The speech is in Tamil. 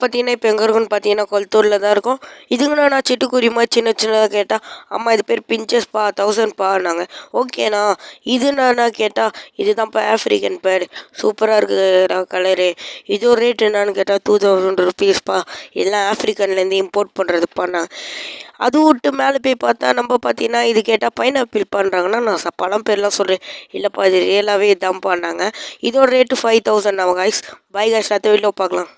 பார்த்தீங்கன்னா இப்போ எங்கே இருக்குன்னு பார்த்தீங்கன்னா கொளத்தூரில் தான் இருக்கும். இதுங்கண்ணா நான் சிட்டுக்குருவிமா சின்ன சின்னதாக கேட்டால் அம்மா இது பேர் பிஞ்சஸ்ப்பா 1000ப்பான்னாங்க. ஓகேண்ணா இதுண்ணா கேட்டால் இதுதான்ப்பா ஆஃப்ரிக்கன் பேர்டு சூப்பராக இருக்குதுடா கலரு. இது ஒரு ரேட் என்னான்னு கேட்டால் 2000 ருபீஸ்ப்பா எல்லாம் ஆஃப்ரிக்கன்லேருந்து இம்போர்ட் பண்ணுறதுப்பாண்ணா. அது விட்டு மேலே போய் பார்த்தா நம்ம பார்த்தீங்கன்னா இது கேட்டால் பைனாப்பிள் பண்ணுறாங்கன்னா நான் பழம் பேர்லாம் சொல்கிறேன். இல்லைப்பா இது ரியலாகவே இதான்ப்பான்னாங்க. இதோட ரேட்டு 5000 நம்ம காய்ஸ். பாய் காய்ஸ் அடுத்த வீடியோவில் பார்க்கலாம்.